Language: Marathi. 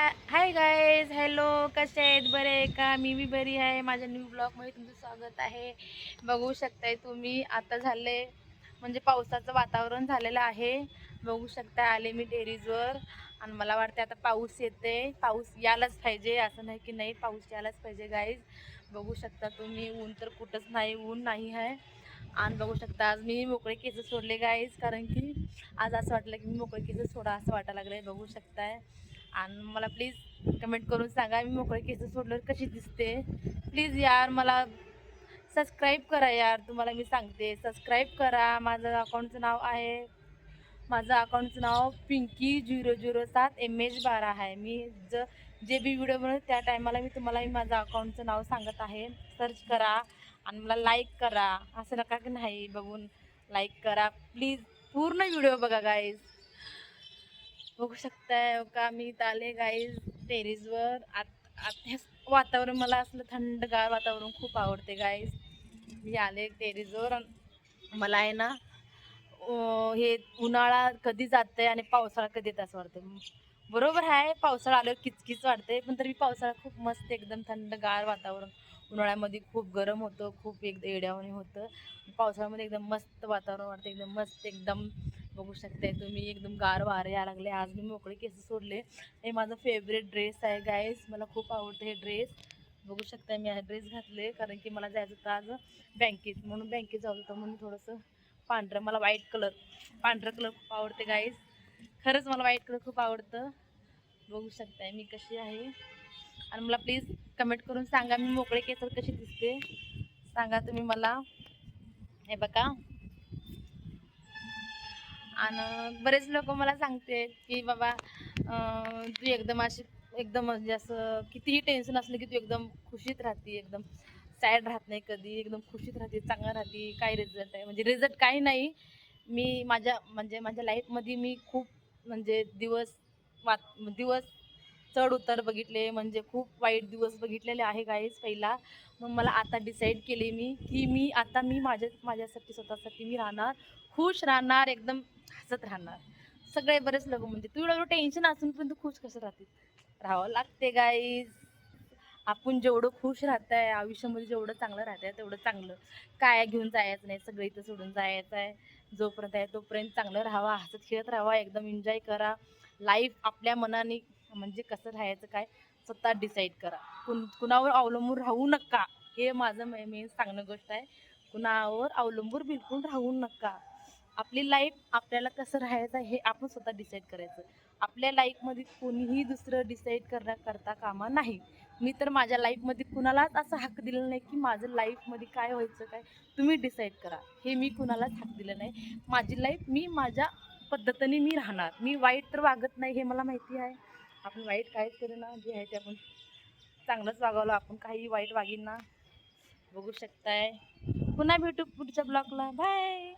Hi guys, hello. कसे आहेत? बरे आहे का? मी बी बरी आहे. माझ्या न्यू ब्लॉगमध्ये तुमचं स्वागत आहे. बघू शकताय तुम्ही, आता झाले म्हणजे पावसाचं वातावरण झालेलं आहे. बघू शकता, आले मी टेरेसवर आणि मला वाटते आता पाऊस येते. पाऊस यायलाच पाहिजे, असं नाही की नाही, पाऊस यायलाच पाहिजे गाईज. बघू शकता तुम्ही, ऊन तर कुठंच नाही, ऊन नाही आहे. आणि बघू शकता आज मी मोकळे केस सोडले गाईज, कारण की आज असं वाटलं की मी मोकळे केस सोडा असं वाटायला लागले. बघू शकताय. आणि मला प्लीज कमेंट करून सांगा मी मोकळे केस सोडल्यावर कशी दिसते. प्लीज यार मला सबस्क्राईब करा यार, तुम्हाला मी सांगते सबस्क्राईब करा. माझं अकाउंटचं नाव Pinky007MH12 आहे. मी जे बी व्हिडिओ बनवते त्या टायमाला मी तुम्हाला माझं अकाउंटचं नाव सांगत आहे. सर्च करा आणि मला लाईक करा. असं नका की नाही बघून लाईक करा प्लीज. पूर्ण व्हिडिओ बघा गाईज. बघू शकताय का मी आले गाईज टेरेसवर. आता वातावरण मला असलं थंडगार वातावरण खूप आवडते गाईज. मी आले टेरेसवर. मला आहे ना हे उन्हाळा कधी जाते आणि पावसाळा कधी येत असं वाटतं. बरोबर आहे, पावसाळा आल्यावर किचकिच वाटते, पण तरी पावसाळा खूप मस्त, एकदम थंडगार वातावरण. उन्हाळ्यामध्ये खूप गरम होतं, खूप येड्यावानी होतं. पावसाळ्यामध्ये एकदम मस्त वातावरण वाटतं, एकदम मस्त एकदम. बघू शकताय तुम्ही, एकदम गार वारे यायला लागले. आज मी मोकळे केस सोडले. हे माझं फेवरेट ड्रेस आहे गाईज, मला खूप आवडतं हे ड्रेस. बघू शकता मी हा ड्रेस घातले कारण की मला जायचं होतं आज बँकेत, म्हणून बँकेत जायचं होतं म्हणून थोडंसं पांढरं, मला पांढरं कलर खूप आवडते गाईज. खरंच मला व्हाईट कलर खूप आवडतं. बघू शकताय मी कशी आहे. आणि मला प्लीज कमेंट करून सांगा मी मोकळे केसावर कशी दिसते, सांगा तुम्ही मला. हे बघा. आणि बरेच लोक मला सांगते की बाबा तू एकदम अशी एकदम म्हणजे असं कितीही टेन्शन असलं की तू एकदम खुशीत राहते, एकदम सॅड राहत नाही कधी, एकदम खुशीत राहते, चांगलं राहते. काय रिझल्ट आहे म्हणजे रिझल्ट काही नाही. मी माझ्या लाईफमध्ये मी खूप म्हणजे दिवस चढ उतार बघितले, म्हणजे खूप वाईट दिवस बघितलेले आहे गाईज पहिला. मग मला आता डिसाईड केले मी की मी माझ्यासाठी स्वतःसाठी मी राहणार, खुश राहणार, एकदम हसत राहणार. सगळे बरेच लोक म्हणजे तू एवढं टेन्शन असून पण तू खुश कसं राहते. राहावं लागते गाईज. आपण जेवढं खुश राहतंय आयुष्यामध्ये, जेवढं चांगलं राहतंय तेवढं चांगलं. काय घेऊन जायचं नाही, सगळं इथं सोडून जायचं आहे. जोपर्यंत आहे तोपर्यंत चांगलं राहावा, हसत खेळत राहावा, एकदम एन्जॉय करा लाईफ आपल्या मनाने. म्हणजे कसं राहायचं काय स्वतः डिसाईड करा. कुणावर अवलंबून राहू नका. हे माझं मेन सांगणं गोष्ट आहे. कुणावर अवलंबून बिलकुल राहू नका. आपली लाईफ आपल्याला कसं राहायचं हे आपण स्वतः डिसाईड करायचं. आपल्या लाईफमध्ये कोणीही दुसरं डिसाईड करता कामा नाही. मी तर माझ्या लाईफमध्ये कुणालाच असं हक्क दिलेलं नाही की माझं लाईफमध्ये काय व्हायचं काय तुम्ही डिसाईड करा, हे मी कुणालाच हक्क दिलं नाही. माझी लाईफ मी माझ्या पद्धतीने मी राहणार. मी वाईट तर वागत नाही, हे मला माहिती आहे. आपण वाईट काहीच करू ना, जे आहे ते आपण चांगलंच वागवलं, आपण काही वाईट वागीन ना. बघू शकताय. पुन्हा भेटू पुढच्या ब्लॉगला. बाय.